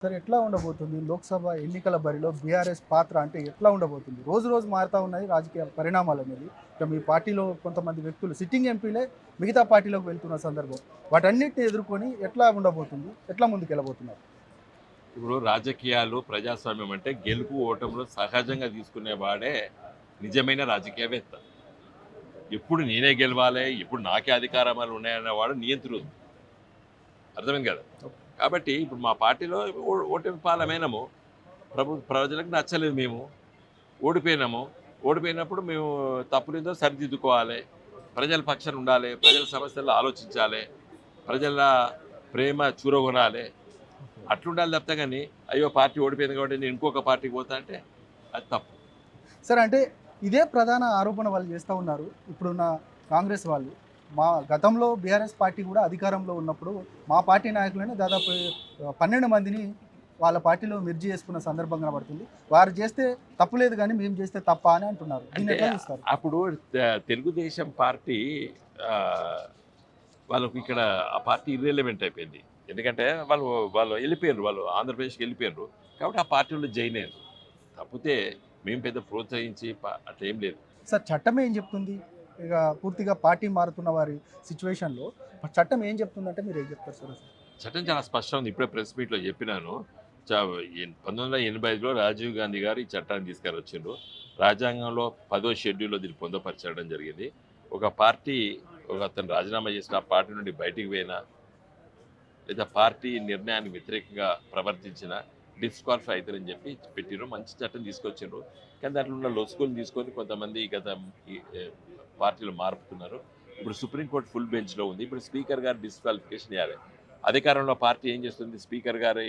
Sir ఎట్లా ఉండబోతుంది లోక్సభ ఎన్నికల బరిలో బీఆర్ఎస్ పాత్ర అంటే ఎట్లా ఉండబోతుంది? రోజు రోజు మారుతా ఉన్నాయి రాజకీయ పరిణామాలు అనేది. ఇక మీ పార్టీలో కొంతమంది వ్యక్తులు సిట్టింగ్ ఎంపీలే మిగతా పార్టీలోకి వెళ్తున్న సందర్భం. వాటన్నిటిని ఎదుర్కొని ఎట్లా ఉండబోతుంది? ఎట్లా ముందుకెళ్ళబోతున్నారు? ఇప్పుడు రాజకీయాలు ప్రజాస్వామ్యం అంటే గెలుపు ఓటములు సహజంగా తీసుకునేవాడే నిజమైన రాజకీయవేత్త. ఎప్పుడు నేనే గెలవాలి, ఎప్పుడు నాకే అధికారాలు ఉన్నాయన్నవాడు నియంత్రుడు. అర్థమైంది కదా. కాబట్టి ఇప్పుడు మా పార్టీలో ఓటమి పాలమైనము, ప్రజలకు నచ్చలేదు, మేము ఓడిపోయినాము. ఓడిపోయినప్పుడు మేము తప్పులేదో సరిదిద్దుకోవాలి, ప్రజల పక్షాన ఉండాలి, ప్రజల సమస్యల్లో ఆలోచించాలి, ప్రజల ప్రేమ చూరగొనాలి. అట్లుండాలి తప్ప కానీ అయ్యో పార్టీ ఓడిపోయింది కాబట్టి నేను ఇంకొక పార్టీకి పోతా అంటే అది తప్పు. సార్ అంటే ఇదే ప్రధాన ఆరోపణ వాళ్ళు చేస్తూ ఉన్నారు ఇప్పుడున్న కాంగ్రెస్ వాళ్ళు. మా గతంలో బీఆర్ఎస్ పార్టీ కూడా అధికారంలో ఉన్నప్పుడు మా పార్టీ నాయకులనే దాదాపు 12 మందిని వాళ్ళ పార్టీలో మెర్జీ చేసుకున్న సందర్భం కనబడుతుంది. వారు చేస్తే తప్పులేదు కానీ మేము చేస్తే తప్ప అని అంటున్నారు. దీన్ని అంటే ఎట్లా చూస్తారు? అప్పుడు తెలుగుదేశం పార్టీ ఆ, వాళ్ళకు ఇక్కడ ఆ పార్టీ ఇర్రెలవెంట్ అయిపోయింది. ఎందుకంటే వాళ్ళు వాళ్ళు వెళ్ళిపోయారు, వాళ్ళు ఆంధ్రప్రదేశ్కి వెళ్ళిపోయారు. కాబట్టి ఆ పార్టీలో జాయిన్ అయ్యారు. తప్పితే మేము పెద్ద ప్రోత్సహించి అట్లా ఏం లేదు. సార్ చట్టం ఏం చెప్తుంది? ఇక పూర్తిగా పార్టీ మారుతున్న వారి సిచ్యువేషన్లో చట్టం ఏం చెప్తుందంటే మీరు ఏం చెప్తారు సార్ అసలు? చట్టం చాలా స్పష్టంగా ఉంది. ఇప్పుడే ప్రెస్ మీట్లో చెప్పినాను. 1985లో రాజీవ్ గాంధీ గారు ఈ చట్టాన్ని తీసుకురొచ్చిండ్రు. రాజ్యాంగంలో 10వ షెడ్యూల్లో దీన్ని పొందుపరచడం జరిగింది. ఒక పార్టీ అతను రాజీనామా చేసిన ఆ పార్టీ నుండి బయటికి పోయినా, లేదా పార్టీ నిర్ణయానికి వ్యతిరేకంగా ప్రవర్తించిన డిస్క్వాలిఫై అవుతారని చెప్పి పెట్టిరు. మంచి చట్టం తీసుకొచ్చిండ్రు. కానీ దాంట్లో ఉన్న లొసుగులు తీసుకొని కొంతమంది గత పార్టీలు మారుతున్నారు. ఇప్పుడు సుప్రీంకోర్టు ఫుల్ బెంచ్లో ఉంది. ఇప్పుడు స్పీకర్ గారు డిస్క్వాలిఫికేషన్ ఇవ్వాలి. అధికారంలో పార్టీ ఏం చేస్తుంది, స్పీకర్ గారు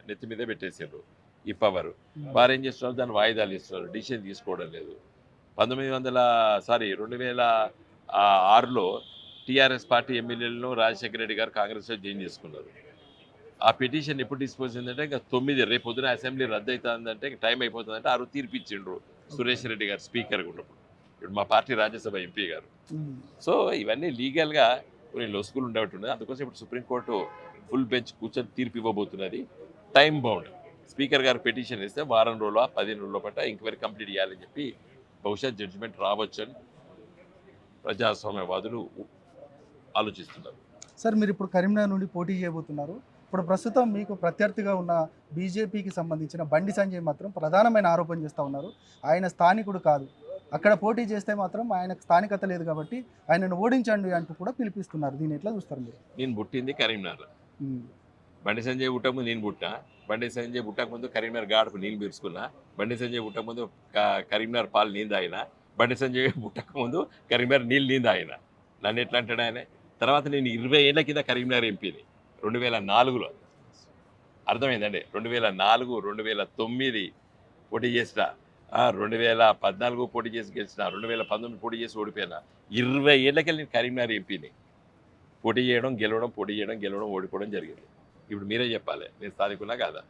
నెత్తి మీదే పెట్టేసారు ఈ పవర్. వారు ఏం చేస్తున్నారు, దాన్ని వాయిదాలు ఇస్తున్నారు, డిసిషన్ తీసుకోవడం లేదు. 2006లో టీఆర్ఎస్ పార్టీ ఎమ్మెల్యేలను రాజశేఖర రెడ్డి గారు కాంగ్రెస్లో జాయిన్ చేసుకున్నారు. ఆ పిటిషన్ ఎప్పుడు డిస్పోజ్ అయిందంటే ఇంకా 9 రేపు పొద్దున అసెంబ్లీ రద్దు అవుతుందంటే తీర్పు అయిపోతుందంటే ఆ రోజు తీర్పిచ్చిండ్రు సురేష్ రెడ్డి గారు స్పీకర్గా ఉన్నప్పుడు. ఇప్పుడు మా పార్టీ రాజ్యసభ ఎంపీ గారు. సో ఇవన్నీ లీగల్గా కొన్ని లొసుగులు ఉండేటట్టున్నది. అందుకోసం ఇప్పుడు సుప్రీంకోర్టు ఫుల్ బెంచ్ కూర్చొని తీర్పు ఇవ్వబోతున్నది. Time bound. స్పీకర్ గారు పిటిషన్ ఇస్తే వారం రోజుల 15 రోజుల పాటు ఎంక్వైరీ కంప్లీట్ చేయాలని చెప్పి బహుశా జడ్జిమెంట్ రావచ్చు అని ప్రజాస్వామ్యవాదులు ఆలోచిస్తున్నారు. సార్ మీరు ఇప్పుడు కరీంనగర్ నుండి పోటీ చేయబోతున్నారు. ఇప్పుడు ప్రస్తుతం మీకు ప్రత్యర్థిగా ఉన్న బీజేపీకి సంబంధించిన బండి సంజయ్ మాత్రం ప్రధానమైన ఆరోపణ చేస్తూ ఉన్నారు. ఆయన స్థానికుడు కాదు, అక్కడ పోటీ చేస్తే మాత్రం ఆయనకు స్థానికత లేదు కాబట్టి ఆయనను ఓడించండి అంటూ కూడా పిలిపిస్తున్నారు. దీన్ని ఎట్లా చూస్తారు మీరు? నేను పుట్టింది కరీంనగర్. బండి సంజయ్ పుట్టకముందు నేను పుట్టినా. బండి సంజయ్ పుట్టకముందు కరీంనగర్ గాడుపు నేను పిలుచుకున్నా. బండి సంజయ్ పుట్టకముందు కరీంనగర్ పాలు నేను తాగిన. బండి సంజయ్ పుట్టకముందు కరీంనగర్ నీళ్ళు నేను తాగిన. నన్ను ఎట్లా అంటాడు ఆయన? తర్వాత నేను 20 ఏళ్ల కింద కరీంనగర్ ఎంపీని 2004లో. అర్థమైందండి. 2004, 2009 పోటీ చేసిన, 2014 పోటీ చేసి గెలిచిన, 2019 పోటీ చేసి ఓడిపోయినా. 20 ఏళ్ళకెళ్ళి నేను కరీంనగర్ ఎంపీని. పోటీ చేయడం, గెలవడం, పోటీ చేయడం, గెలవడం, ఓడిపోవడం జరిగింది. ఇప్పుడు మీరే చెప్పాలి నేను స్థానికున్నా కాదా?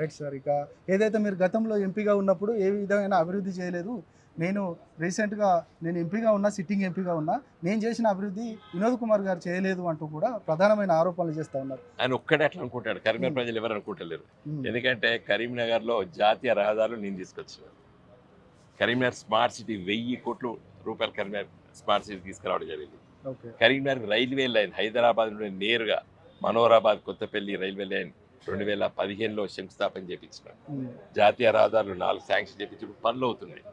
Right sir. ఇక ఏదైతే మీరు గతంలో ఎంపీగా ఉన్నప్పుడు ఏ విధమైన అభివృద్ధి చేయలేదు, నేను రీసెంట్గా ఎంపీగా ఉన్నా, సిట్టింగ్ ఎంపీగా ఉన్నా, నేను చేసిన అభివృద్ధి వినోద్ కుమార్ గారు చేయలేదు అంటూ కూడా ప్రధానమైన ఆరోపణలు చేస్తూ ఉన్నారు. ఆయన ఒక్కడే అట్లా అనుకుంటాడు. కరీంనగర్ ప్రజలు ఎవరు అనుకుంటలేరు. ఎందుకంటే కరీంనగర్లో జాతీయ రహదారులు నేను తీసుకొచ్చాను. కరీంనగర్ స్మార్ట్ సిటీ 1000 కోట్ల రూపాయలు కరీంనగర్ స్మార్ట్ సిటీ తీసుకురావడం జరిగింది. కరీంనగర్ రైల్వే లైన్ హైదరాబాద్ నుండి నేరుగా మనోహరాబాద్ కొత్తపల్లి రైల్వే లైన్ 2015లో శంకుస్థాపన చేయించినాడు. జాతీయ రహదారులు 4 శాంక్షన్ చేయించి పనులు అవుతున్నాయి.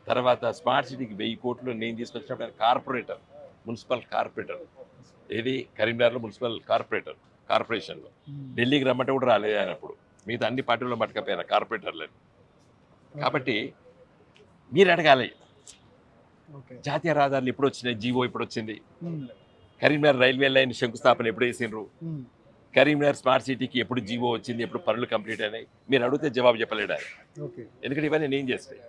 తర్వాత స్మార్ట్ సిటీకి 1000 కోట్లు నేను తీసుకొచ్చినప్పుడు కార్పొరేటర్, మున్సిపల్ కార్పొరేటర్. ఏది కరీంనగర్లో మున్సిపల్ కార్పొరేషన్లో. ఢిల్లీకి రమ్మంటే కూడా రాలేదు ఆయన అప్పుడు. మిగతా అన్ని పార్టీల్లో పట్టుకపోయినా కార్పొరేటర్లని. కాబట్టి మీరు అడగాలి, జాతీయ రహదారులు ఎప్పుడు వచ్చినాయి, జీవో ఎప్పుడు వచ్చింది, కరీంనగర్ రైల్వే లైన్ శంకుస్థాపన ఎప్పుడు వేసిండ్రు, కరీంనగర్ స్మార్ట్ సిటీకి ఎప్పుడు జీవో వచ్చింది, ఎప్పుడు పనులు కంప్లీట్ అయినాయి, మీరు అడిగితే జవాబు చెప్పలేడు ఆయన. ఎందుకంటే ఇవన్నీ నేను చేస్తాయి.